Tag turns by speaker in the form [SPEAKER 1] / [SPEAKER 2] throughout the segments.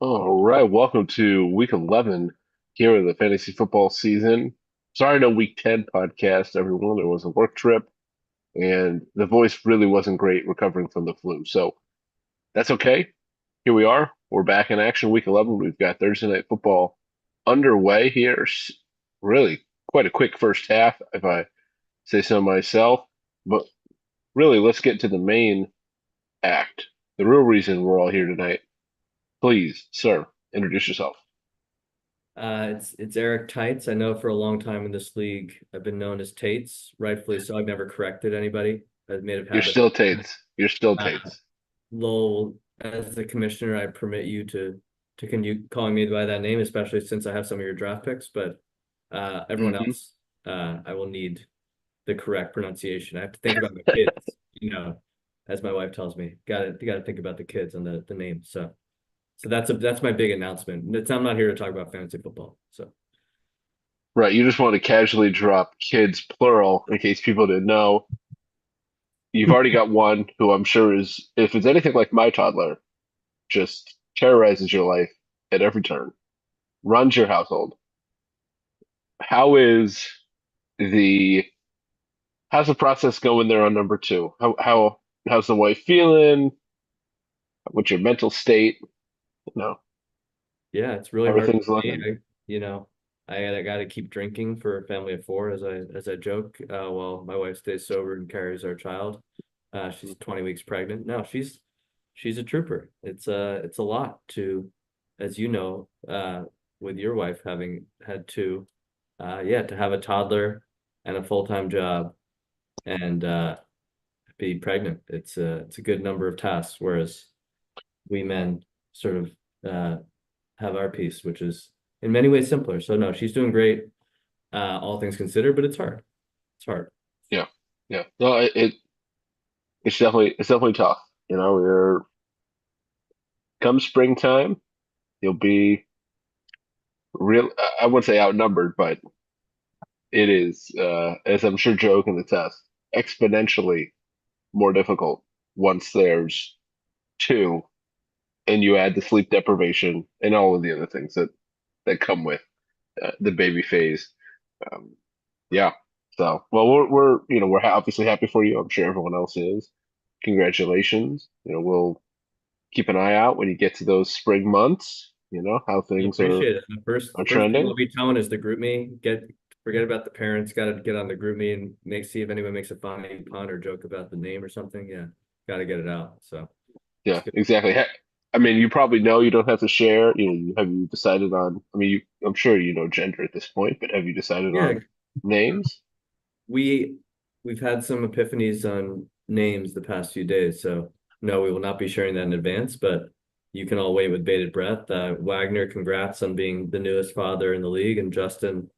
[SPEAKER 1] All right, welcome to week 11 here in the fantasy football season. Sorry, no week 10 podcast, everyone. There was a work trip and the voice really wasn't great recovering from the flu. So that's okay. Here we are. We're back in action week 11. We've got Thursday night football underway here. Really quite a quick first half, if I say so myself. But really, let's get to the main act, the real reason we're all here tonight. Please, sir, introduce yourself.
[SPEAKER 2] It's Eric Tights. I know for a long time in this league, I've been known as Tates, rightfully so. I've never corrected anybody. I've made a
[SPEAKER 1] You're
[SPEAKER 2] habit.
[SPEAKER 1] still Tates. You're still
[SPEAKER 2] Uh,
[SPEAKER 1] Tates.
[SPEAKER 2] Lowell, as the commissioner, I permit you to continue calling me by that name, especially since I have some of your draft picks. But everyone
[SPEAKER 1] Hmm.
[SPEAKER 2] else, I will need the correct pronunciation. I have to think about my kids, as my wife tells me. Got to think about the kids and the name. So that's my big announcement. I'm not here to talk about fantasy football. So.
[SPEAKER 1] Right. You just want to casually drop kids plural in case people didn't know. You've already got one who I'm sure is, if it's anything like my toddler, just terrorizes your life at every turn, runs your household. How is the how's the process going there on number two? How's the wife feeling? What's your mental state? You know,
[SPEAKER 2] Yeah, it's really
[SPEAKER 1] how are
[SPEAKER 2] hard
[SPEAKER 1] things
[SPEAKER 2] for me.
[SPEAKER 1] looking?
[SPEAKER 2] I got to keep drinking for a family of four, as I joke. While my wife stays sober and carries our child. She's 20 weeks pregnant. No, she's a trooper. It's a lot to, as you know, with your wife having had two, yeah, to have a toddler and a full-time job and be pregnant. It's a good number of tasks, whereas we men sort of have our piece, which is in many ways simpler. So no, she's doing great, all things considered, but it's hard. It's hard.
[SPEAKER 1] Yeah. Yeah. No, it's definitely tough. We're come springtime, you'll be real I wouldn't say outnumbered, but it is as I'm sure Joe can attest, exponentially more difficult once there's two and you add the sleep deprivation and all of the other things that come with the baby phase. um, yeah, so well we're obviously happy for you. I'm sure everyone else is. Congratulations. We'll keep an eye out when you get to those spring months, how
[SPEAKER 2] I
[SPEAKER 1] things are
[SPEAKER 2] appreciate it. The first
[SPEAKER 1] are
[SPEAKER 2] first thing I'll
[SPEAKER 1] trending.
[SPEAKER 2] be telling is the group me. Forget about the parents. Got to get on the group me and see if anyone makes a funny pun or joke about the name or something. Yeah, got to get it out. So it's
[SPEAKER 1] Yeah,
[SPEAKER 2] good.
[SPEAKER 1] exactly. I mean, you probably know you don't have to share. Have you decided on, I mean, I'm sure you know gender at this point, but have you decided
[SPEAKER 2] Yeah,
[SPEAKER 1] on names?
[SPEAKER 2] we we've had some epiphanies on names the past few days. So no, we will not be sharing that in advance, but you can all wait with bated breath. Wagner, congrats on being the newest father in the league, and Justin,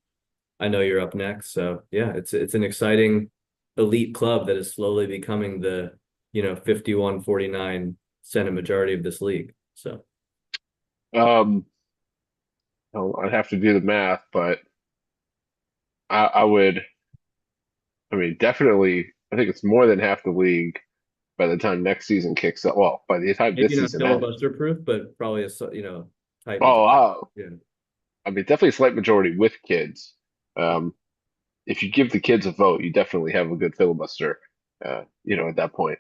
[SPEAKER 2] I know you're up next. So yeah, it's an exciting elite club that is slowly becoming the 51-49 Senate majority of this league. So
[SPEAKER 1] Um, I'd have to do the math, but I would, I mean, definitely, I think it's more than half the league by the time next season kicks up. Well, by the time
[SPEAKER 2] maybe
[SPEAKER 1] this
[SPEAKER 2] not
[SPEAKER 1] season ends.
[SPEAKER 2] filibuster proof, but probably a tight
[SPEAKER 1] Oh,
[SPEAKER 2] majority.
[SPEAKER 1] wow.
[SPEAKER 2] Yeah.
[SPEAKER 1] I mean, definitely a slight majority with kids. Um, if you give the kids a vote, you definitely have a good filibuster, at that point.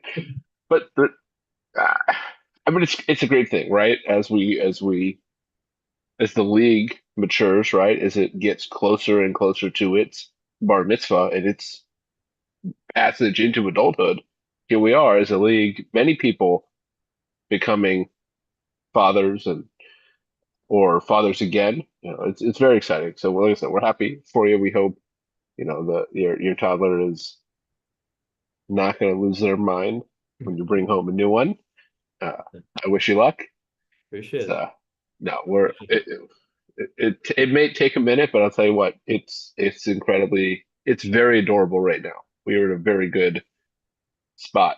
[SPEAKER 1] But uh, I mean, it's a great thing, right? As the league matures, right? As it gets closer and closer to its bar mitzvah and its passage into adulthood, here we are as a league. Many people becoming fathers and or fathers again. It's very exciting. So, like I said, we're happy for you. We hope that your toddler is not going to lose their mind when you bring home a new one. Uh, I wish you luck.
[SPEAKER 2] Appreciate it.
[SPEAKER 1] So, no, it may take a minute, but I'll tell you what, it's very adorable right now. We are in a very good spot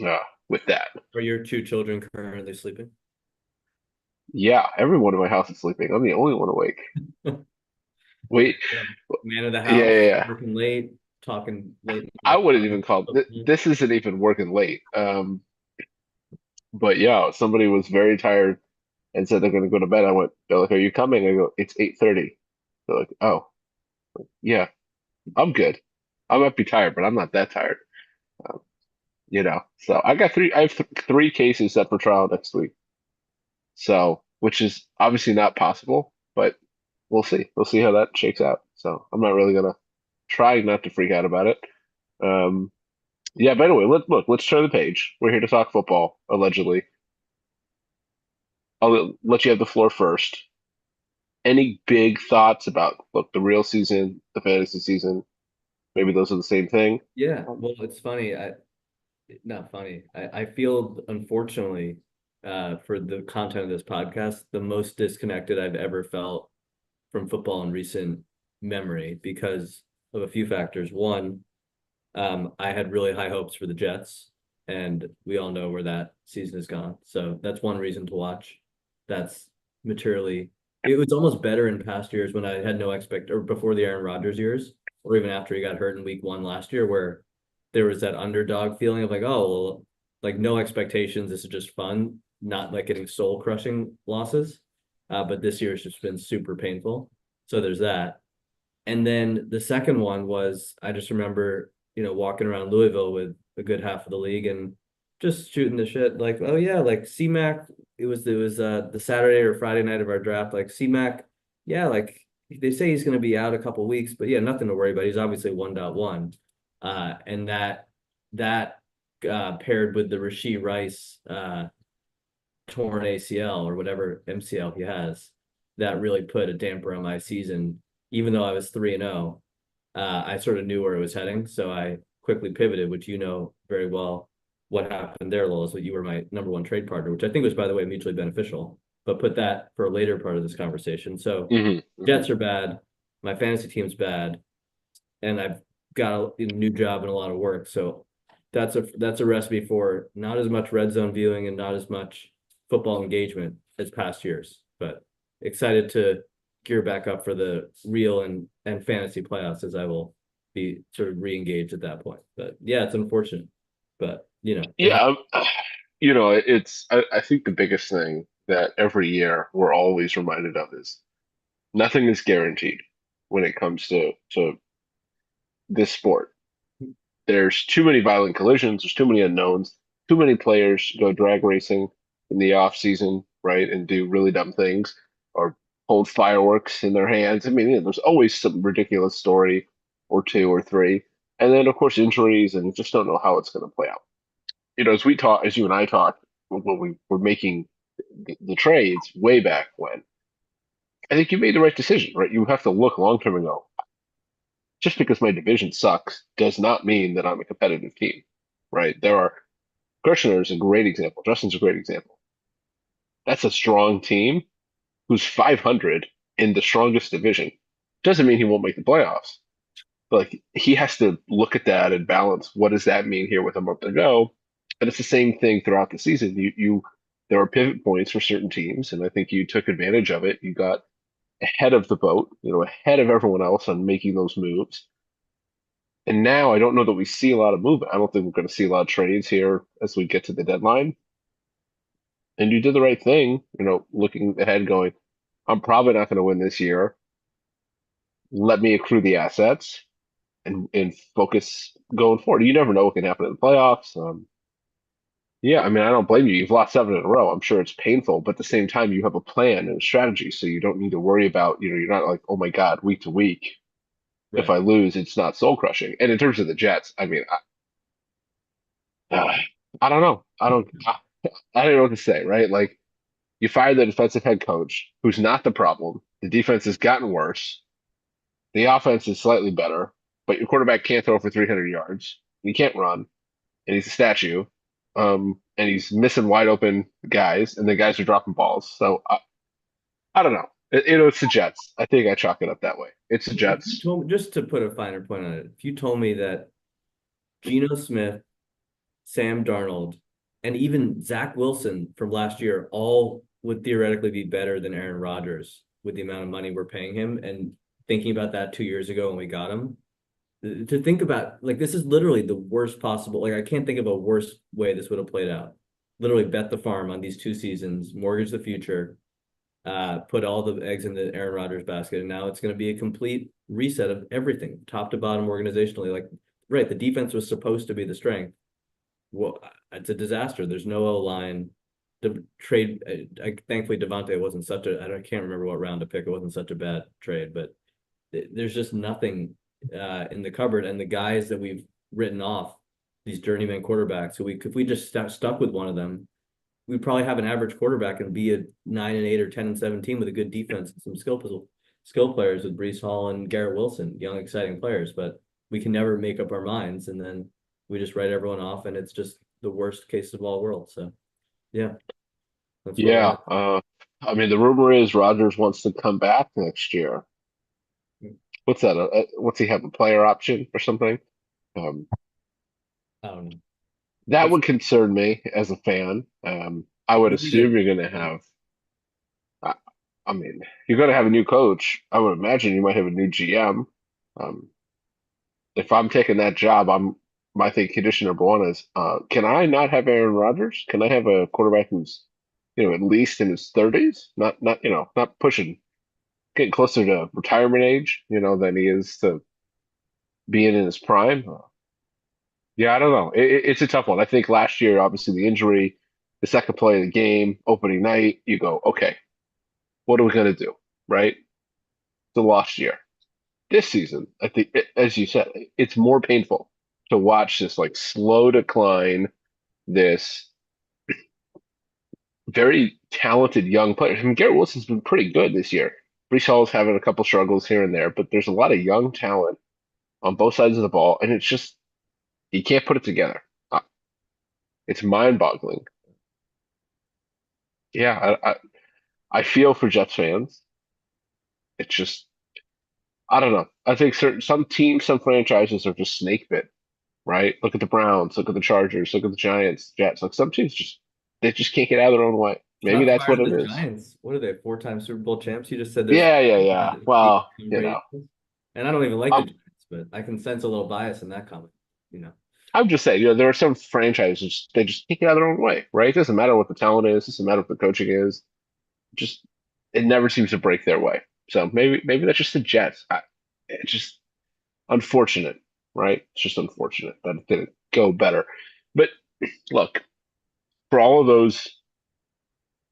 [SPEAKER 1] uh, with that.
[SPEAKER 2] Are your two children currently sleeping?
[SPEAKER 1] Yeah, everyone in my house is sleeping. I'm the only one awake. Wait,
[SPEAKER 2] Yeah. Man of the
[SPEAKER 1] yeah, yeah,
[SPEAKER 2] house,
[SPEAKER 1] yeah.
[SPEAKER 2] working late, talking late
[SPEAKER 1] I
[SPEAKER 2] night.
[SPEAKER 1] wouldn't even call this isn't even working late. But yeah, somebody was very tired and said they're going to go to bed. They're like, "Are you coming?" I go, "It's 8:30." They're like, "Oh, yeah, I'm good. I might be tired, but I'm not that tired." Um, so I have th three cases set for trial next week. So, which is obviously not possible, but we'll see. We'll see how that shakes out. So I'm not really gonna try not to freak out about it. Um, yeah, but anyway, let's turn the page. We're here to talk football, allegedly. I'll let you have the floor first. Any big thoughts about the real season, the fantasy season? Maybe those are the same thing.
[SPEAKER 2] Yeah,
[SPEAKER 1] Um,
[SPEAKER 2] well, it's funny. Not funny. I feel unfortunately, for the content of this podcast, the most disconnected I've ever felt from football in recent memory because of a few factors. One, I had really high hopes for the Jets, and we all know where that season has gone. So that's one reason to watch. That's materially. It was almost better in past years when I had no expect or before the Aaron Rodgers years, or even after he got hurt in week one last year, where there was that underdog feeling of like, oh, well, like no expectations. This is just fun, not like getting soul crushing losses. But this year has just been super painful. So there's that. And then the second one was I just remember, walking around Louisville with a good half of the league and just shooting the shit like, oh yeah, like C-Mac, it was the Saturday or Friday night of our draft, like C-Mac, yeah, like they say he's gonna be out a couple weeks, but yeah, nothing to worry about. He's obviously 1.1. And that paired with the Rasheed Rice torn ACL or whatever MCL he has, that really put a damper on my season. Even though I was 3-0, I sort of knew where it was heading, so I quickly pivoted, which you know very well what happened there, Lola. So you were my number one trade partner, which I think was, by the way, mutually beneficial. But put that for a later part of this conversation. So
[SPEAKER 1] mhm, mhm.
[SPEAKER 2] Jets are bad, my fantasy team's bad, and I've got a new job and a lot of work. So that's a recipe for not as much red zone viewing and not as much football engagement as past years. But excited to gear back up for the real and fantasy playoffs as I will be sort of re-engaged at that point. But yeah, it's unfortunate. But it
[SPEAKER 1] Yeah, I think the biggest thing that every year we're always reminded of is nothing is guaranteed when it comes to this sport. There's too many violent collisions, there's too many unknowns, too many players go drag racing in the off season, right, and do really dumb things or hold fireworks in their hands. I mean, there's always some ridiculous story or two or three. And then of course injuries and you just don't know how it's going to play out. As you and I talked when we were making the trades way back when, I think you made the right decision, right? You have to look long term and go, just because my division sucks does not mean that I'm a competitive team, right? Kirshner is a great example. Justin's a great example. That's a strong team who's 500 in the strongest division. Doesn't mean he won't make the playoffs. But like he has to look at that and balance what does that mean here with a month to go. And it's the same thing throughout the season. There are pivot points for certain teams, and I think you took advantage of it. You got ahead of the boat, ahead of everyone else on making those moves. And now I don't know that we see a lot of movement. I don't think we're going to see a lot of trades here as we get to the deadline. And you did the right thing, looking ahead, going, I'm probably not going to win this year. Let me accrue the assets and focus going forward. You never know what can happen in the playoffs. Yeah, I mean, I don't blame you. You've lost seven in a row. I'm sure it's painful, but at the same time, you have a plan and a strategy, so you don't need to worry about, you're not like, oh my God, week to week. If
[SPEAKER 2] right.
[SPEAKER 1] I lose, it's not soul crushing. And in terms of the Jets, I mean, I don't know. I don't know what to say, right? Like you fired the defensive head coach, who's not the problem. The defense has gotten worse. The offense is slightly better, but your quarterback can't throw for 300 yards. He can't run, and he's a statue. And he's missing wide open guys, and the guys are dropping balls. So I don't know. It's the Jets. I think I chalk it up that way. It's the
[SPEAKER 2] If you
[SPEAKER 1] Jets.
[SPEAKER 2] told me, just to put a finer point on it, if you told me that Geno Smith, Sam Darnold, and even Zach Wilson from last year all would theoretically be better than Aaron Rodgers with the amount of money we're paying him. And thinking about that 2 years ago when we got him, to think about like this is literally the worst possible. Like I can't think of a worse way this would have played out. literally bet the farm on these 2 seasons, mortgage the future, put all the eggs in the Aaron Rodgers basket, and now it's going to be a complete reset of everything, top to bottom, organizationally. Like, right, the defense was supposed to be the strength. Well, it's a disaster. There's no O line. The trade, thankfully, Devontae wasn't such a. I can't remember what round to pick. It wasn't such a bad trade, but there's just nothing in the cupboard. And the guys that we've written off, these journeyman quarterbacks, who if we just stuck with one of them, we'd probably have an average quarterback and be a 9-8 or 10-17 with a good defense and some skill players with Brees Hall and Garrett Wilson, young exciting players. But we can never make up our minds, and then we just write everyone off, and it's just the worst case of all worlds. So yeah, that's where we're
[SPEAKER 1] Yeah.
[SPEAKER 2] at.
[SPEAKER 1] I mean, the rumor is Rodgers wants to come back next year. What's that? What's he have, a player option or something? Um,
[SPEAKER 2] I don't know.
[SPEAKER 1] that
[SPEAKER 2] It's
[SPEAKER 1] would concern me as a fan. I would
[SPEAKER 2] Would be the
[SPEAKER 1] assume you're going to have, I, I mean, you're going to have a new coach. I would imagine you might have a new GM. Um, if I'm taking that job, I think condition number one is, can I not have Aaron Rodgers? Can I have a quarterback who's, at least in his 30s, not pushing, getting closer to retirement age, than he is to being in his prime? Yeah, I don't know. It's a tough one. I think last year, obviously the injury, the second play of the game, opening night, you go, okay, what are we going to do? Right? The lost year. This season, I think, as you said, it's more painful to watch this like slow decline, this very talented young player. I mean, Garrett Wilson's been pretty good this year. Brees Hall's having a couple struggles here and there, but there's a lot of young talent on both sides of the ball, and it's just you can't put it together. Uh, It's mind-boggling. Yeah, I feel for Jets fans. It's just I don't know. I think some teams, some franchises are just snake bit, right? Look at the Browns, look at the Chargers, look at the Giants, Jets. Like some teams just they just can't get out of their own way.
[SPEAKER 2] It's
[SPEAKER 1] Maybe
[SPEAKER 2] not
[SPEAKER 1] that's
[SPEAKER 2] fair
[SPEAKER 1] what
[SPEAKER 2] to
[SPEAKER 1] it
[SPEAKER 2] the
[SPEAKER 1] is.
[SPEAKER 2] Giants. What are they, 4-time Super Bowl champs? You just said there's
[SPEAKER 1] Yeah, yeah, yeah.
[SPEAKER 2] eight
[SPEAKER 1] Well,
[SPEAKER 2] Tom Brady. And I don't even like the
[SPEAKER 1] I'm
[SPEAKER 2] Giants, but I can sense a little bias in that comment, you know.
[SPEAKER 1] I'm just saying, there are some franchises they just can't get out of their own way, right? It doesn't matter what the talent is, it doesn't matter what the coaching is. Just it never seems to break their way. So maybe that's just the Jets. It's just unfortunate, right? It's just unfortunate that it didn't go better. But look, for all of those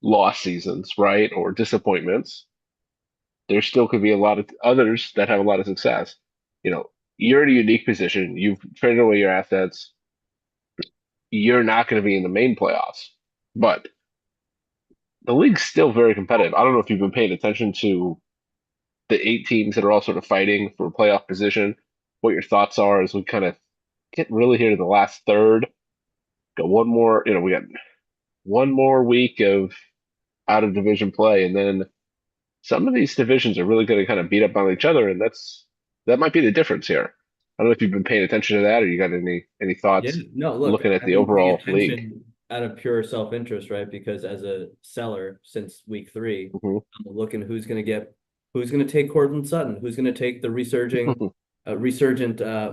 [SPEAKER 1] lost seasons, right, or disappointments, there still could be a lot of others that have a lot of success. You know, you're in a unique position. You've traded away your assets. You're not going to be in the main playoffs, but the league's still very competitive. I don't know if you've been paying attention to the 8 teams that are all sort of fighting for playoff position. What your thoughts are as we kind of get really here to the last third. Got one more, we got one more week of out of division play, and then some of these divisions are really going to kind of beat up on each other, and that might be the difference here. I don't know if you've been paying attention to that, or you got any
[SPEAKER 2] Yeah,
[SPEAKER 1] thoughts
[SPEAKER 2] no, look,
[SPEAKER 1] looking at
[SPEAKER 2] I've
[SPEAKER 1] the
[SPEAKER 2] been paying
[SPEAKER 1] overall league.
[SPEAKER 2] attention out of pure self-interest, right? Because as a seller since week 3,
[SPEAKER 1] Hmm.
[SPEAKER 2] I'm looking who's going to take Cortland Sutton, who's going to take the resurgent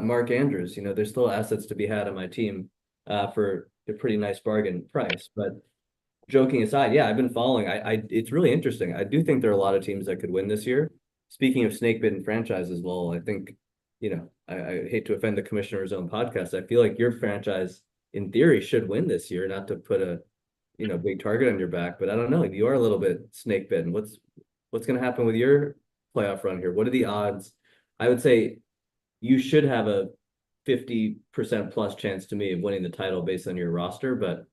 [SPEAKER 2] Mark Andrews. You know, there's still assets to be had on my team for a pretty nice bargain price. But joking aside, yeah, I've been following. It's really interesting. I do think there are a lot of teams that could win this year. Speaking of snake bitten franchises, well, I think, I hate to offend the commissioner's own podcast. I feel like your franchise, in theory, should win this year, not to put a, big target on your back, but I don't know. You are a little bit snake bitten. What's going to happen with your playoff run here? What are the odds? I would say you should have a 50% plus chance to me of winning the title based on your roster, but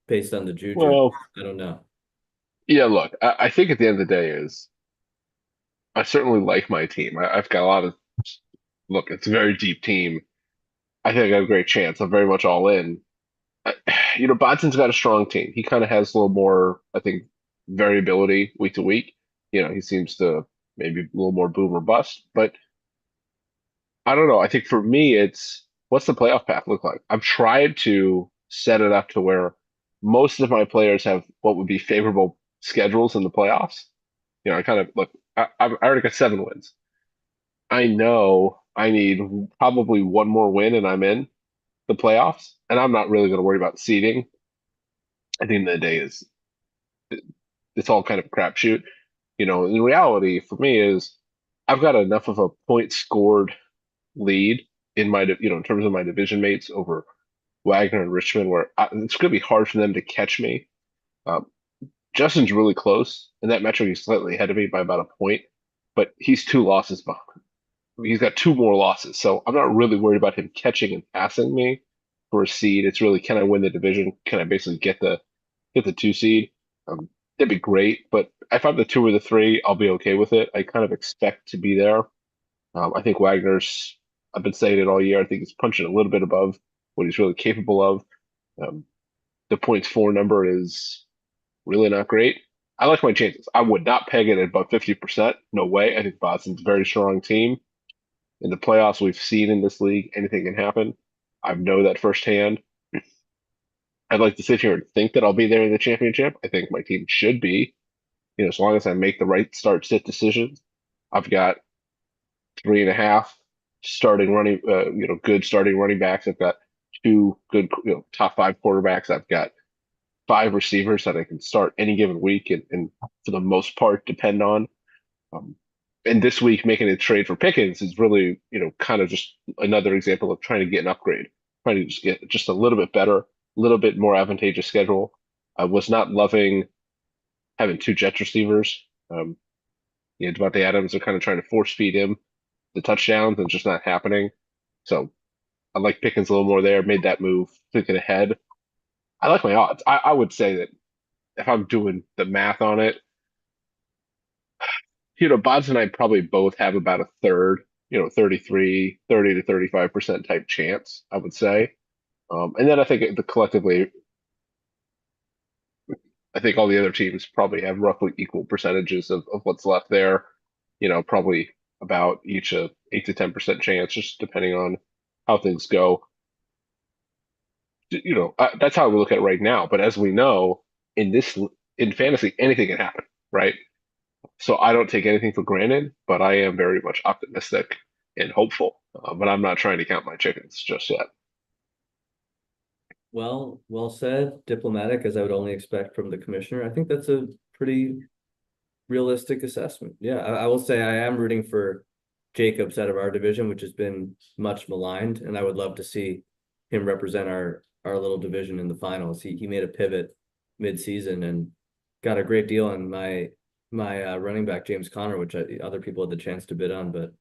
[SPEAKER 2] based on the juju,
[SPEAKER 1] Well,
[SPEAKER 2] I don't know.
[SPEAKER 1] yeah, look, I think at the end of the day is I certainly like my team. I've got a lot of look, it's a very deep team. I think I got a great chance. I'm very much all in. I- Bodson's got a strong team. He kind of has a little more, I think, variability week to week. He seems to maybe a little more boom or bust. But I don't know. I think for me, it's what's the playoff path look like? I've tried to set it up to where most of my players have what would be favorable schedules in the playoffs. I kind of look, I already got 7 wins. I know I need probably one more win and I'm in the playoffs, and I'm not really going to worry about seeding. at the end of the day is it's all kind of a crapshoot. In reality, for me is I've got enough of a point scored lead in in terms of my division mates over Wagner and Richmond, where it's going to be hard for them to catch me. Um, Justin's really close. In that metric, he's slightly ahead of me by about a point, but he's two losses behind. He's got two more losses, so I'm not really worried about him catching and passing me for a seed. It's really, can I win the division? Can I basically get the two seed? Um, that'd be great, but if I'm the two or the three, I'll be okay with it. I kind of expect to be there. I think Wagner's, I've been saying it all year. I think he's punching a little bit above what he's really capable of. Um, the points for number is really not great. I like my chances. I would not peg it at above 50%. No way. I think Boston's a very strong team. In the playoffs, we've seen in this league, anything can happen. I know that firsthand. I'd like to sit here and think that I'll be there in the championship. I think my team should be, as long as I make the right start sit decisions. I've got three and a half starting running, good starting running backs. I've got two good, top five quarterbacks. I've got five receivers that I can start any given week and for the most part depend on. Um, and this week, making a trade for Pickens is really, kind of just another example of trying to get an upgrade, trying to just get just a little bit better, a little bit more advantageous schedule. I was not loving having two Jets receivers. Um, Devontae Adams are kind of trying to force feed him the touchdowns, and it's just not happening. So I like Pickens a little more there. Made that move, thinking ahead. I like my odds. I would say that if I'm doing the math on it, Bonds and I probably both have about a third, 30 to 35% type chance, I would say. And then I think I think all the other teams probably have roughly equal percentages of what's left there. Probably about each a 8 to 10% chance, just depending on how things go. That's how we look at it right now. But as we know, in this in fantasy, anything can happen, right? So I don't take anything for granted, but I am very much optimistic and hopeful. But I'm not trying to count my chickens just yet.
[SPEAKER 2] Well said, diplomatic, as I would only expect from the commissioner. I think that's a pretty realistic assessment. Yeah, I will say I am rooting for Jacobs out of our division, which has been much maligned, and I would love to see him represent our little division in the finals. He made a pivot mid-season and got a great deal on my running back James Conner, which other people had the chance to bid on, but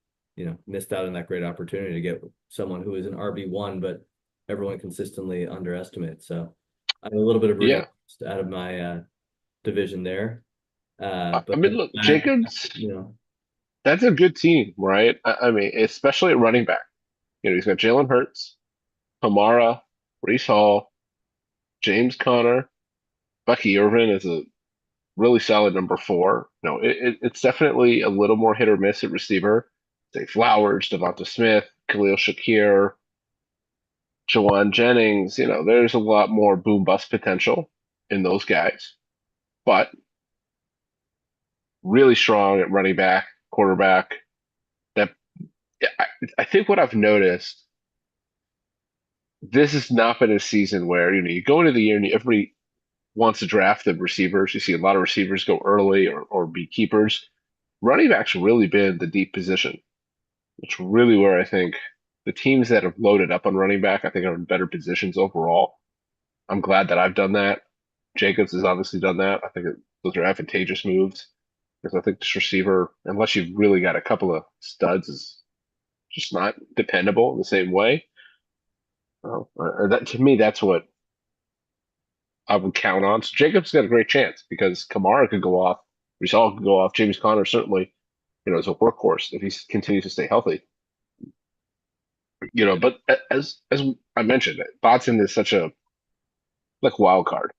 [SPEAKER 2] missed out on that great opportunity to get someone who is an RB1, but everyone consistently underestimates. So I have a little bit of rooting
[SPEAKER 1] Yeah.
[SPEAKER 2] out of my division there.
[SPEAKER 1] I
[SPEAKER 2] But
[SPEAKER 1] mean, look,
[SPEAKER 2] I,
[SPEAKER 1] Jacobs,
[SPEAKER 2] you know,
[SPEAKER 1] that's a good team, right? I mean, especially at running back. He's got Jalen Hurts, Kamara, Brees Hall, James Conner, Bucky Irvin is a really solid number four. No, it's definitely a little more hit or miss at receiver. Say Flowers, Devonta Smith, Khalil Shakir, Jawan Jennings. There's a lot more boom bust potential in those guys, but really strong at running back, quarterback. That I, I think what I've noticed, this has not been a season where you go into the year and everybody wants to draft the receivers. You see a lot of receivers go early or be keepers. Running back's really been the deep position. It's really where I think the teams that have loaded up on running back, I think, are in better positions overall. I'm glad that I've done that. Jacobs has obviously done that. I think those are advantageous moves because I think this receiver, unless you've really got a couple of studs, is just not dependable in the same way. That to me, that's what I would count on. So Jacobs got a great chance because Kamara could go off, Rizal could go off, James Conner certainly, is a workhorse if he continues to stay healthy. But as I mentioned, Watson is such a like wild card.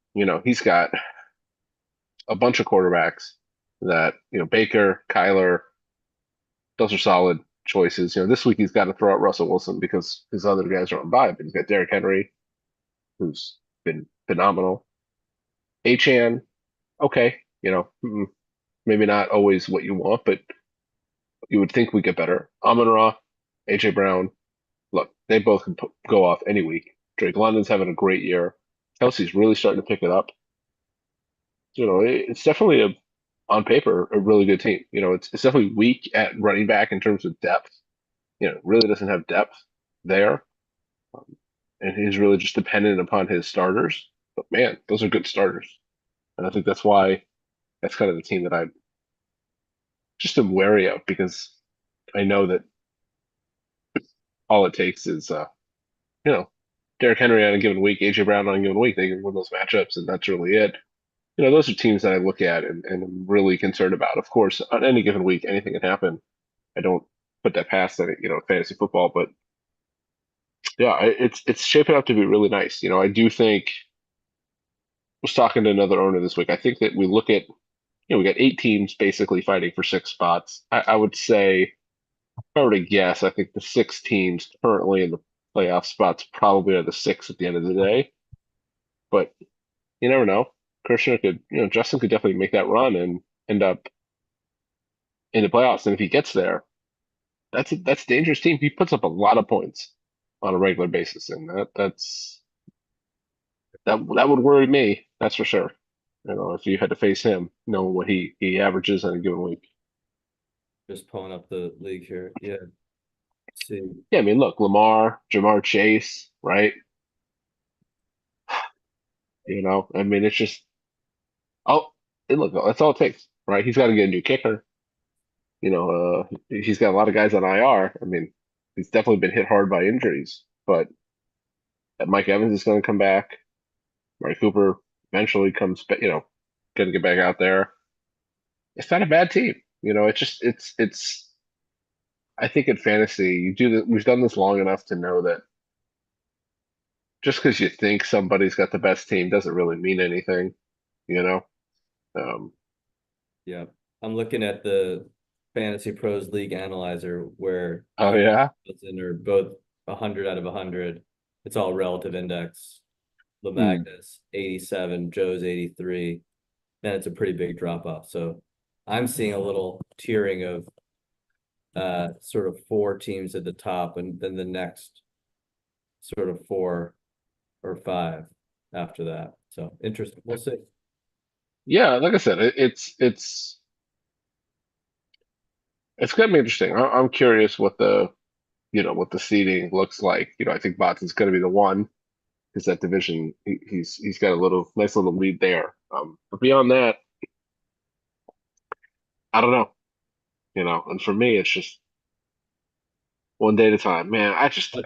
[SPEAKER 1] He's got a bunch of quarterbacks that Baker, Kyler, those are solid choices. This week he's got to throw out Russell Wilson because his other guys are on bye, but he's got Derrick Henry, who's been phenomenal. Achan, okay, maybe not always what you want, but you would think we get better. Amon-Ra, AJ Brown, look, they both can go off any week. Drake London's having a great year. Kelsey's really starting to pick it up. it's definitely on paper a really good team. It's definitely weak at running back in terms of depth. Really doesn't have depth there, um, and he's really just dependent upon his starters. But man, those are good starters, and I think that's why that's kind of the team that I just am wary of because I know that all it takes is you know Derrick Henry on a given week, AJ Brown on a given week. They can win those matchups, and that's really it. Those are teams that I look at and I'm really concerned about. Of course, on any given week, anything can happen. I don't put that past any, fantasy football, but yeah, it's shaping up to be really nice. I do think I was talking to another owner this week. I think that we look at, we got 8 teams basically fighting for 6 spots. I would say, if I were to guess, I think the 6 teams currently in the playoff spots probably are the 6 at the end of the day. But you never know. Justin could definitely make that run and end up in the playoffs. And if he gets there, that's a dangerous team. He puts up a lot of points on a regular basis, and that would worry me. That's for sure. If you had to face him, knowing what he averages on a given week.
[SPEAKER 2] Just pulling up the league here. Yeah. Let's see.
[SPEAKER 1] Yeah, I mean, look, Lamar, Jamar Chase, right? I mean, it's just oh, and look, that's all it takes, right? He's got to get a new kicker. He's got a lot of guys on IR. I mean, he's definitely been hit hard by injuries, but Mike Evans is going to come back. Murray Cooper eventually comes, going to get back out there. It's not a bad team. It's just it's. I think in fantasy, you do that. We've done this long enough to know that just because you think somebody's got the best team doesn't really mean anything. You know. Um,
[SPEAKER 2] Yeah. I'm looking at the Fantasy Pros League Analyzer where
[SPEAKER 1] oh
[SPEAKER 2] all
[SPEAKER 1] yeah.
[SPEAKER 2] and are both 100 out of 100. It's all relative index.
[SPEAKER 1] Hmm.
[SPEAKER 2] Magnus 87, Joe's 83. Then it's a pretty big drop off. So I'm seeing a little tiering of sort of 4 teams at the top and then the next sort of 4 or 5 after that. So interesting. We'll see.
[SPEAKER 1] Yeah, like I said, it's gonna be interesting. I'm curious what the seeding looks like. I think Watson's gonna be the one because that division he's got a nice little lead there. But beyond that, I don't know. And for me, it's just one day at a time. Man,
[SPEAKER 2] But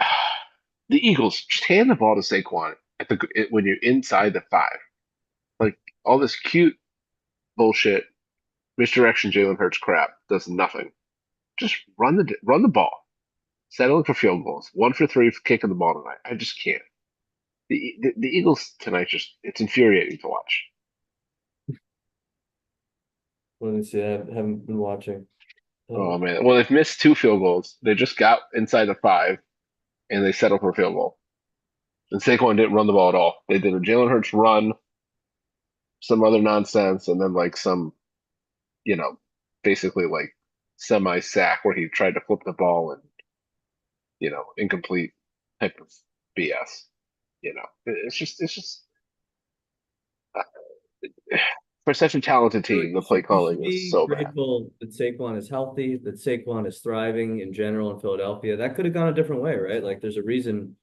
[SPEAKER 1] the Eagles just hand the ball to Saquon when you're inside the 5. Like all this cute bullshit, misdirection, Jalen Hurts crap does nothing. Just run the ball. Settling for field goals. 1 for 3 for kicking the ball tonight. I just can't. The Eagles tonight it's infuriating to watch.
[SPEAKER 2] let me see. I haven't been watching.
[SPEAKER 1] Oh man. Well, they've missed 2 field goals. They just got inside the 5 and they settled for a field goal. And Saquon didn't run the ball at all. They did a Jalen Hurts run, some other nonsense, and then like some, you know, basically like semi sack where he tried to flip the ball and, incomplete type of BS. It's just uh, for such a talented team, the play
[SPEAKER 2] You should
[SPEAKER 1] calling is
[SPEAKER 2] be
[SPEAKER 1] so bad.
[SPEAKER 2] grateful that Saquon is healthy, that Saquon is thriving in general in Philadelphia. That could have gone a different way, right? Like there's a reason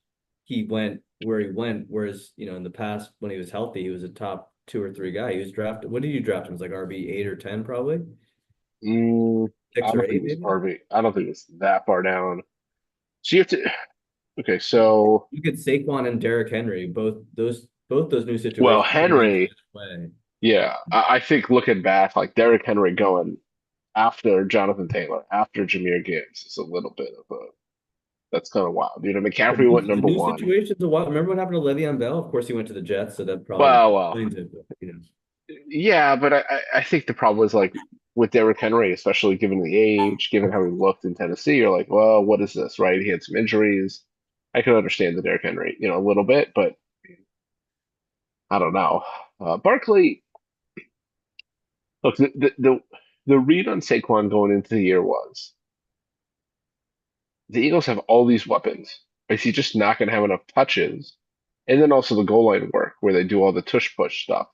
[SPEAKER 2] he went where he went. Whereas, in the past when he was healthy, he was a top 2 or 3 guy. He was drafted. What did you draft him? It was like RB 8 or 10, probably
[SPEAKER 1] I
[SPEAKER 2] six or
[SPEAKER 1] don't think
[SPEAKER 2] eight,
[SPEAKER 1] it was
[SPEAKER 2] maybe.
[SPEAKER 1] RB. I don't think it's that far down. So you have to. Okay, so
[SPEAKER 2] You get Saquon and Derrick Henry, both those new
[SPEAKER 1] well,
[SPEAKER 2] situations could have gone
[SPEAKER 1] Henry.
[SPEAKER 2] either way.
[SPEAKER 1] Yeah, I think looking back, like Derrick Henry going after Jonathan Taylor, after Jahmyr Gibbs is a little bit of a that's kind of wild. McCaffrey went
[SPEAKER 2] The
[SPEAKER 1] number
[SPEAKER 2] new
[SPEAKER 1] one.
[SPEAKER 2] situations a while. Remember what happened to Le'Veon Bell? Of course, he went to the Jets, so that probably
[SPEAKER 1] Well,
[SPEAKER 2] explains it. But.
[SPEAKER 1] yeah, but I think the problem was like with Derrick Henry, especially given the age, given how he looked in Tennessee, you're like, well, what is this, right? He had some injuries. I can understand the Derrick Henry, a little bit, but I don't know. Barkley, look, the read on Saquon going into the year was the Eagles have all these weapons. Is he just not going to have enough touches? And then also the goal line work where they do all the tush push stuff.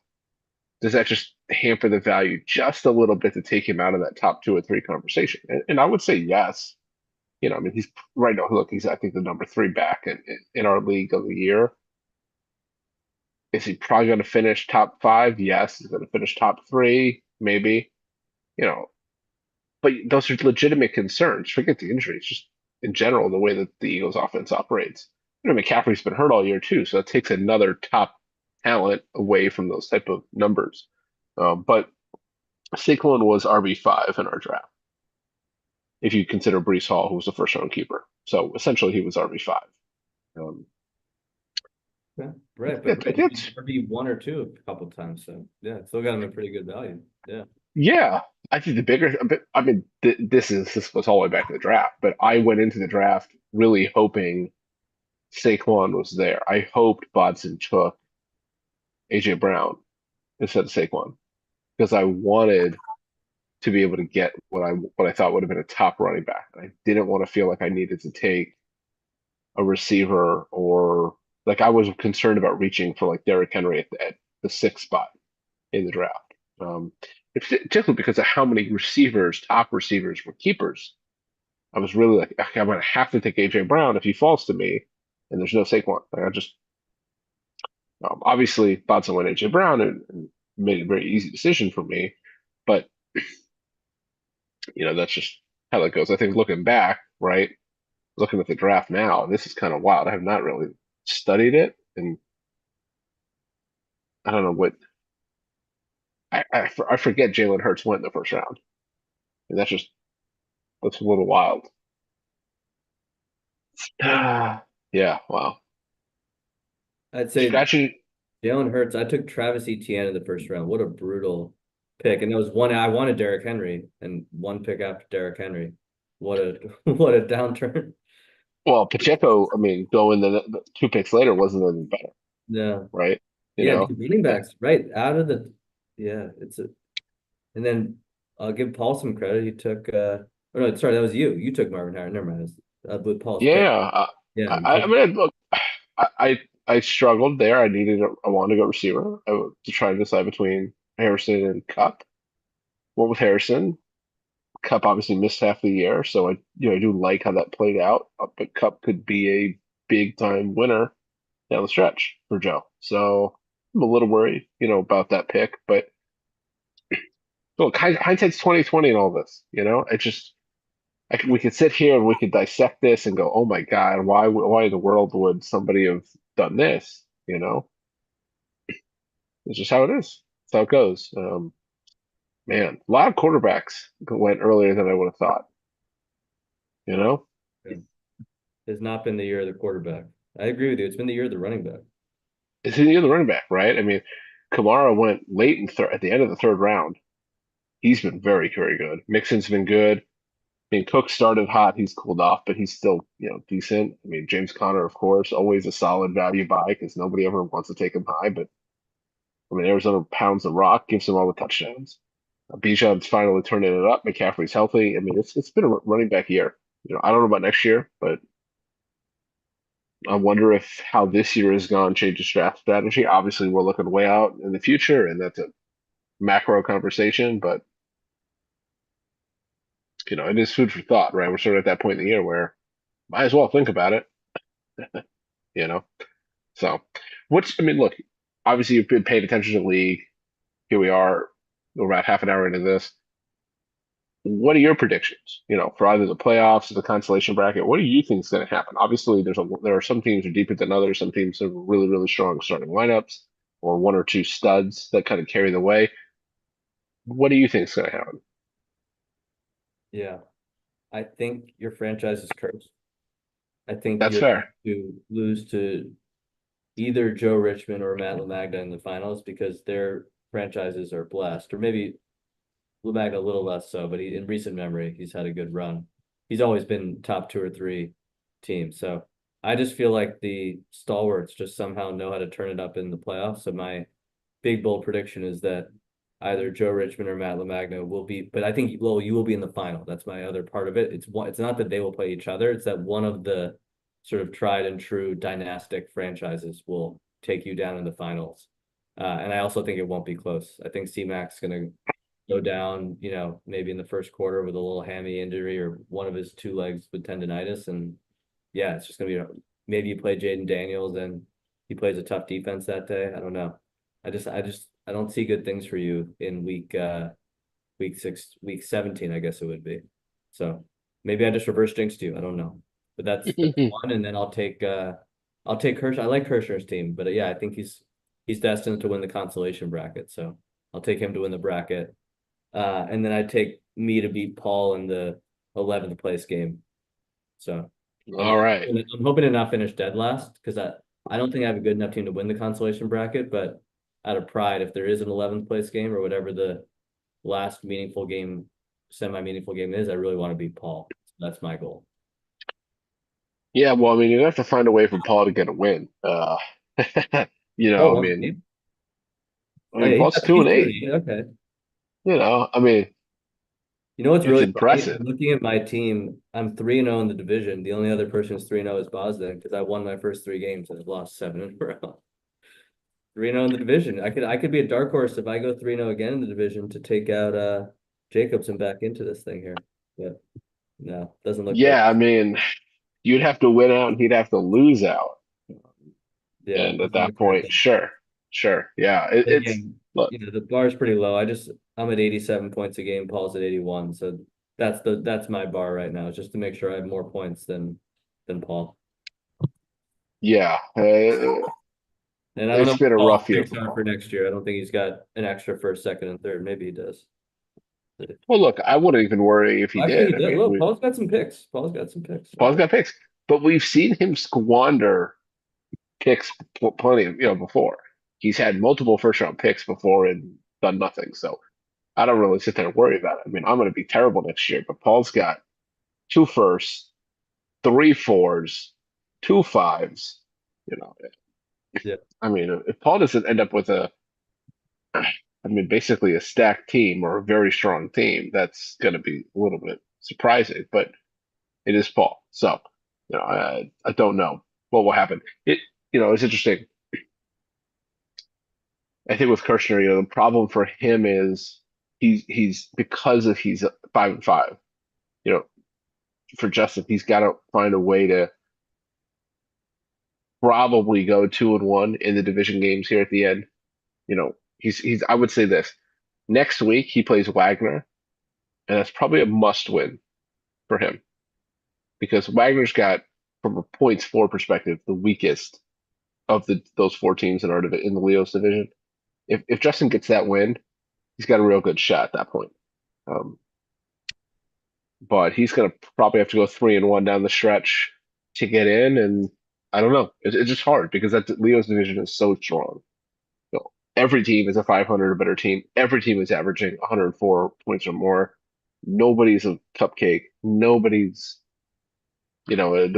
[SPEAKER 1] Does that just hamper the value just a little bit to take him out of that top two or three conversation? And I would say yes. I mean, he's right now. Look, he's I think the number three back in our league of the year. Is he probably going to finish top five? Yes. He's going to finish top three, maybe. You know, but those are legitimate concerns. Forget the injuries, just in general, the way that the Eagles offense operates. McCaffrey's been hurt all year too, so it takes another top talent away from those type of numbers. But Saquon was RB5 in our draft, if you consider Brees Hall, who was the first round keeper. So essentially, he was RB5. Um,
[SPEAKER 2] Yeah, right, but
[SPEAKER 1] it,
[SPEAKER 2] right,
[SPEAKER 1] it,
[SPEAKER 2] he's been
[SPEAKER 1] it's
[SPEAKER 2] RB1 or two a couple times, so yeah, still got him a pretty good value. Yeah.
[SPEAKER 1] Yeah, I think the bigger, I mean, this goes all the way back to the draft, but I went into the draft really hoping Saquon was there. I hoped Bodson took AJ Brown instead of Saquon because I wanted to be able to get what I thought would have been a top running back. And I didn't want to feel like I needed to take a receiver or like I was concerned about reaching for like Derrick Henry at the sixth spot in the draft. Particularly because of how many receivers, top receivers, were keepers. I was really like, okay, I'm going to have to take AJ Brown if he falls to me, and there's no Saquon. Like, I just obviously Bodson went AJ Brown and made a very easy decision for me, but that's just how that goes. I think looking back, right, looking at the draft now, this is kind of wild. I have not really studied it, and I don't know what I forget Jalen Hurts went in the first round, and that's a little wild. Yeah, wow.
[SPEAKER 2] I'd say
[SPEAKER 1] Scratching.
[SPEAKER 2] Jalen Hurts. I took Travis Etienne in the first round. What a brutal pick. And that was one I wanted Derrick Henry and one pick after Derrick Henry. What a what a downturn.
[SPEAKER 1] Well, Pacheco, I mean, going the two picks later wasn't even better,
[SPEAKER 2] Yeah.
[SPEAKER 1] right? You
[SPEAKER 2] Yeah,
[SPEAKER 1] know,
[SPEAKER 2] the running backs, right. Out of the yeah, it's a and then I'll give Paul some credit. He took oh no, sorry, that was you. You took Marvin Harris. Never mind. It was, with Paul's
[SPEAKER 1] yeah.
[SPEAKER 2] pick. Yeah, he
[SPEAKER 1] I
[SPEAKER 2] took
[SPEAKER 1] mean, look, I struggled there. I wanted to go receiver to try to decide between Harrison and Cup. Went with Harrison. Cup obviously missed half the year, so I do like how that played out. But Cup could be a big time winner down the stretch for Joe. So I'm a little worried, about that pick. But look, hindsight's 2020 and all this. It just we could sit here and we could dissect this and go, oh my God, why in the world would somebody have done this? It's just how it is. It's how it goes. Man, a lot of quarterbacks went earlier than I would have thought. You know,
[SPEAKER 2] yeah. Has not been the year of the quarterback. I agree with you. It's been the year of the running back.
[SPEAKER 1] it's in the other running back, right? I mean, Kamara went late in third at the end of the third round. He's been very, very good. Mixon's been good. I mean, Cook started hot. He's cooled off, but he's still, decent. I mean, James Conner, of course, always a solid value buy because nobody ever wants to take him high. But I mean, Arizona pounds the rock, gives him all the touchdowns. Bijan's finally turning it up. McCaffrey's healthy. I mean, it's been a running back year. I don't know about next year, but I wonder if how this year has gone changes draft strategy. Obviously, we're looking way out in the future, and that's a macro conversation. But it is food for thought, right? We're sort of at that point in the year where might as well think about it. You know. So, I mean, look. Obviously, you've been paying attention to the league. Here we are. We're about half an hour into this. What are your predictions? For either the playoffs or the consolation bracket, what do you think is going to happen? Obviously, there are some teams are deeper than others. Some teams have really, really strong starting lineups, or one or two studs that kind of carry the way. What do you think is going to happen?
[SPEAKER 2] Yeah. I think your franchise is cursed. I think
[SPEAKER 1] That's
[SPEAKER 2] you're going
[SPEAKER 1] fair.
[SPEAKER 2] to lose to either Joe Richmond or Matt LaMagna in the finals because their franchises are blessed, or maybe LaMagna a little less so, but in recent memory, he's had a good run. He's always been top two or three team. So I just feel like the stalwarts just somehow know how to turn it up in the playoffs. So my big bold prediction is that either Joe Richmond or Matt LaMagna will be, but I think well, you will be in the final. That's my other part of it. It's not that they will play each other, it's that one of the sort of tried and true dynastic franchises will take you down in the finals. And I also think it won't be close. I think C-Mac's going to go down, maybe in the first quarter with a little hammy injury or one of his two legs with tendonitis. And yeah, it's just going to be, maybe you play Jaden Daniels and he plays a tough defense that day. I don't know. I don't see good things for you in week 17, I guess it would be. So maybe I just reverse jinxed you. I don't know. But that's one. And then I'll take Kirsch. I like Kirshner's team, but yeah, I think he's destined to win the consolation bracket. So I'll take him to win the bracket. And then I take me to beat Paul in the 11th place game. So I'm
[SPEAKER 1] All right.
[SPEAKER 2] I'm hoping to not finish dead last because I don't think I have a good enough team to win the consolation bracket, but out of pride, if there is an 11th place game or whatever the last meaningful game, semi-meaningful game is, I really want to beat Paul. That's my goal.
[SPEAKER 1] Yeah, well, I mean, you have to find a way for Paul to get a win.
[SPEAKER 2] Paul
[SPEAKER 1] I
[SPEAKER 2] won the
[SPEAKER 1] mean,
[SPEAKER 2] game. Oh yeah,
[SPEAKER 1] Paul's two
[SPEAKER 2] he's
[SPEAKER 1] and
[SPEAKER 2] two and
[SPEAKER 1] eight.
[SPEAKER 2] eight. Okay.
[SPEAKER 1] I mean,
[SPEAKER 2] You know what's
[SPEAKER 1] it's
[SPEAKER 2] really funny?
[SPEAKER 1] impressive.
[SPEAKER 2] I'm looking at my team. I'm 3-0 in the division. The only other person who's 3-0 is Boston because I won my first three games and I've lost seven in a row. 3-0 in the division. I could be a dark horse if I go 3-0 again in the division to take out Jacobson back into this thing here. But no, doesn't look good.
[SPEAKER 1] Yeah, I mean, you'd have to win out and he'd have to lose out.
[SPEAKER 2] Yeah,
[SPEAKER 1] And at
[SPEAKER 2] doesn't
[SPEAKER 1] that
[SPEAKER 2] look very
[SPEAKER 1] point,
[SPEAKER 2] good.
[SPEAKER 1] sure. Yeah,
[SPEAKER 2] But
[SPEAKER 1] it's
[SPEAKER 2] again,
[SPEAKER 1] look,
[SPEAKER 2] the bar is pretty low. I'm at 87 points a game. Paul's at 81. So that's my bar right now, just to make sure I have more points than Paul.
[SPEAKER 1] yeah,
[SPEAKER 2] And I don't know
[SPEAKER 1] it's
[SPEAKER 2] what
[SPEAKER 1] been a
[SPEAKER 2] Paul's
[SPEAKER 1] rough year
[SPEAKER 2] picks
[SPEAKER 1] for
[SPEAKER 2] are for
[SPEAKER 1] Paul.
[SPEAKER 2] next year. I don't think he's got an extra first, second, and third. Maybe he does.
[SPEAKER 1] Well, look, I wouldn't even worry if he
[SPEAKER 2] Actually, he
[SPEAKER 1] did. I
[SPEAKER 2] did.
[SPEAKER 1] mean,
[SPEAKER 2] Look, Paul's got some picks. Paul's got some picks.
[SPEAKER 1] Paul's
[SPEAKER 2] Okay.
[SPEAKER 1] got picks, but we've seen him squander picks plenty of before. He's had multiple first round picks before and done nothing. So I don't really sit there and worry about it. I mean, I'm going to be terrible next year, but Paul's got two firsts, three fours, two fives. You know,
[SPEAKER 2] Yeah.
[SPEAKER 1] I mean, if Paul doesn't end up with basically a stacked team or a very strong team, that's going to be a little bit surprising. But it is Paul, so I don't know what will happen. It's interesting. I think with Kirshner, the problem for him is he's because of he's 5-5. You know, for Justin, he's got to find a way to probably go 2-1 in the division games here at the end. He's I would say this next week he plays Wagner, and that's probably a must win for him because Wagner's got, from a points for perspective, the weakest of those four teams in the Leos division. If Justin gets that win, he's got a real good shot at that point. Um, but he's going to probably have to go 3-1 down the stretch to get in, and I don't know. It's just hard because that Leo's division is so strong. Every team is a 500 or better team. Every team is averaging 104 points or more. Nobody's a cupcake. There's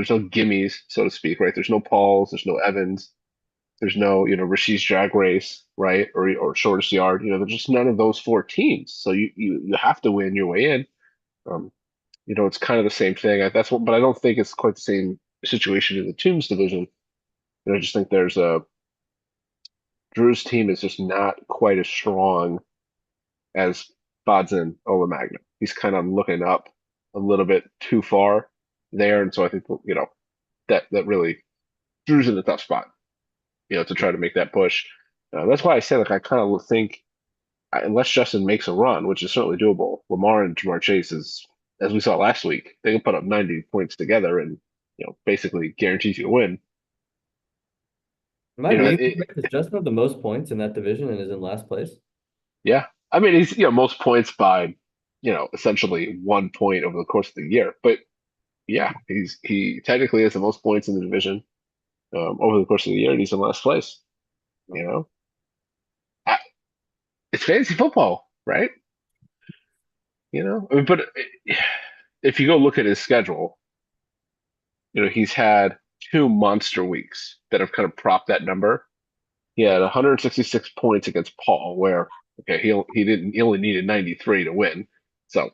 [SPEAKER 1] no gimmies, so to speak, right? There's no Pauls, there's no Evans, there's no, Rashi's drag race, right? Or shortest yard. There's just none of those four teams. So you have to win your way in. Um, it's kind of the same thing. But I don't think it's quite the same situation in the Tombs division. And I just think Drew's team is just not quite as strong as Bodzin Olamagna. He's kind of looking up a little bit too far there, and so I think that really Drew's in a tough spot, to try to make that push. That's why I said like I kind of think unless Justin makes a run, which is certainly doable, Lamar and Jamar Chase is, as we saw last week, they can put up 90 points together and basically guarantees you a win.
[SPEAKER 2] Am I
[SPEAKER 1] You know,
[SPEAKER 2] being
[SPEAKER 1] it,
[SPEAKER 2] correct? Does Justin have the most points in that division and is in last place?
[SPEAKER 1] yeah. I mean, he's most points by essentially 1 point over the course of the year, but yeah, he technically has the most points in the division over the course of the year, and he's in last place. You know, I, it's fantasy football, right? I mean, but if you go look at his schedule, he's had two monster weeks that have kind of propped that number. He had 166 points against Paul, where okay, he only needed 93 to win, so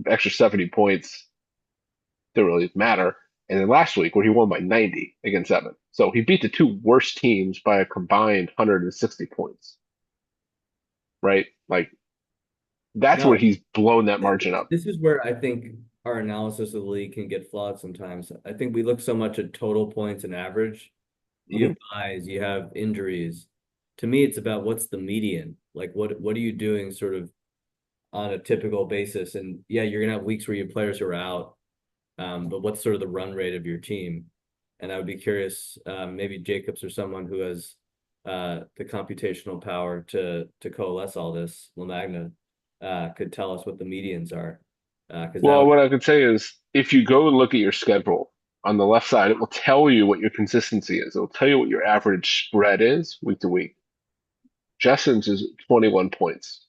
[SPEAKER 1] extra 70 points didn't really matter. and then last week where he won by 90 against Evan. So he beat the two worst teams by a combined 160 points, right? Like that's where
[SPEAKER 2] No,
[SPEAKER 1] he's blown that margin up.
[SPEAKER 2] this is where I think our analysis of the league can get flawed sometimes. I think we look so much at total points and average. You
[SPEAKER 1] Hmm.
[SPEAKER 2] have buys, you have injuries. To me, it's about what's the median. Like what are you doing sort of on a typical basis? And yeah, you're gonna have weeks where you have players who are out, but what's sort of the run rate of your team? And I would be curious, maybe Jacobs or someone who has the computational power to coalesce all this, LaMagna, could tell us what the medians are. Because that
[SPEAKER 1] Well,
[SPEAKER 2] would
[SPEAKER 1] what I could say is if you go and look at your schedule on the left side, it will tell you what your consistency is. It'll tell you what your average spread is week to week. Justin's is 21 points,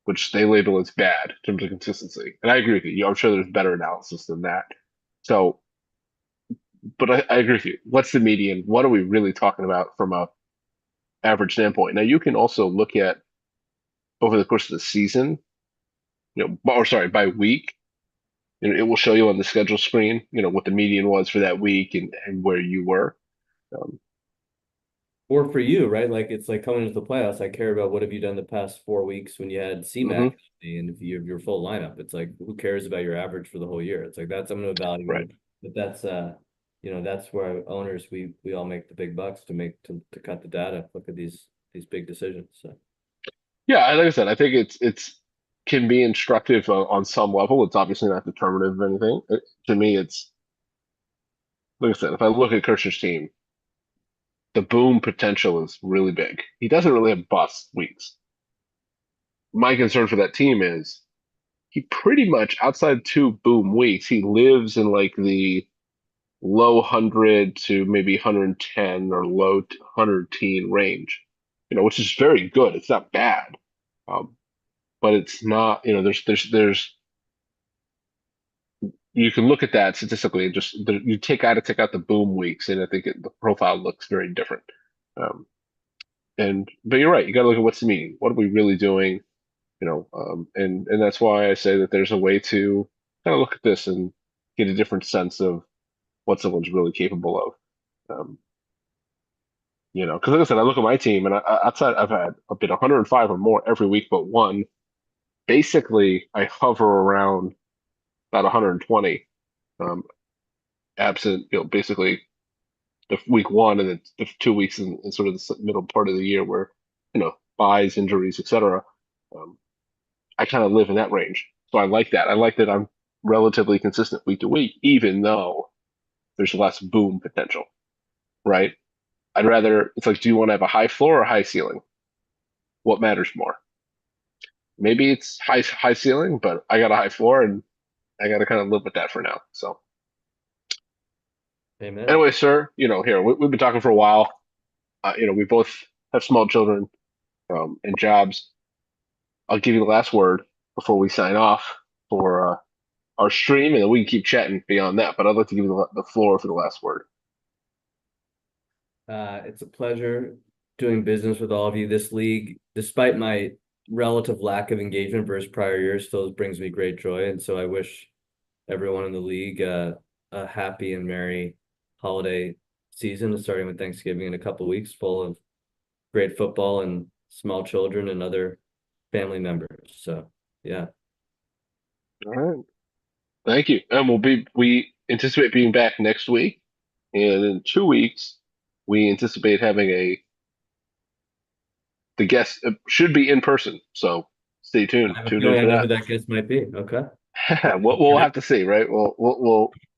[SPEAKER 1] which they label as bad in terms of consistency. And I agree with you. I'm sure there's better analysis than that. So, but I agree with you. What's the median? What are we really talking about from a average standpoint? Now, you can also look at over the course of the season, or sorry, by week. It will show you on the schedule screen, what the median was for that week and where you were. Um,
[SPEAKER 2] or for you, right? Like it's like coming into the playoffs. I care about what have you done the past 4 weeks when you had C-Mac
[SPEAKER 1] mhm,
[SPEAKER 2] and if you have your full lineup. It's like who cares about your average for the whole year? It's like that's I'm gonna
[SPEAKER 1] right.
[SPEAKER 2] evaluate. But that's where owners we all make the big bucks to cut the data, look at these big decisions. So
[SPEAKER 1] Yeah, like I said, I think it's can be instructive on some level. It's obviously not determinative of anything. To me, it's like I said, if I look at Kirschner's team, the boom potential is really big. He doesn't really have bust weeks. My concern for that team is he pretty much outside two boom weeks, he lives in like the low 100 to maybe 110 or low 100 teen range, which is very good. It's not bad. Um, but it's not, there's you can look at that statistically and just you take out the boom weeks, and I think the profile looks very different. Um, but you're right, you got to look at what's the meaning. What are we really doing? And that's why I say that there's a way to kind of look at this and get a different sense of what someone's really capable of. Because like I said, I look at my team and outside I've been 105 or more every week but one. Basically, I hover around about 120, um, absent, basically the week one and then the 2 weeks in sort of the middle part of the year where, buys, injuries, etc. Um, I kind of live in that range. So I like that. I like that I'm relatively consistent week to week, even though there's less boom potential, right? It's like, do you want to have a high floor or high ceiling? What matters more? Maybe it's high ceiling, but I got a high floor and I got to kind of live with that for now. So
[SPEAKER 2] amen.
[SPEAKER 1] anyway, sir, here we've been talking for a while. We both have small children, and jobs. I'll give you the last word before we sign off for our stream, and then we can keep chatting beyond that. But I'd like to give you the floor for the last word.
[SPEAKER 2] It's a pleasure doing business with all of you. This league, despite my relative lack of engagement versus prior years, still brings me great joy. And so I wish everyone in the league a happy and merry holiday season, starting with Thanksgiving in a couple weeks, full of great football and small children and other family members. So yeah.
[SPEAKER 1] All right. Thank you. And we anticipate being back next week. And in 2 weeks, we anticipate having the guest should be in person. So stay tuned.
[SPEAKER 2] I have a
[SPEAKER 1] Tune in
[SPEAKER 2] feeling I
[SPEAKER 1] for
[SPEAKER 2] know who
[SPEAKER 1] that.
[SPEAKER 2] that guest might be. Okay.
[SPEAKER 1] We'll have to see, right?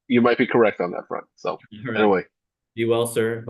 [SPEAKER 1] You might be correct on that front. So
[SPEAKER 2] All right.
[SPEAKER 1] anyway,
[SPEAKER 2] Be well, sir.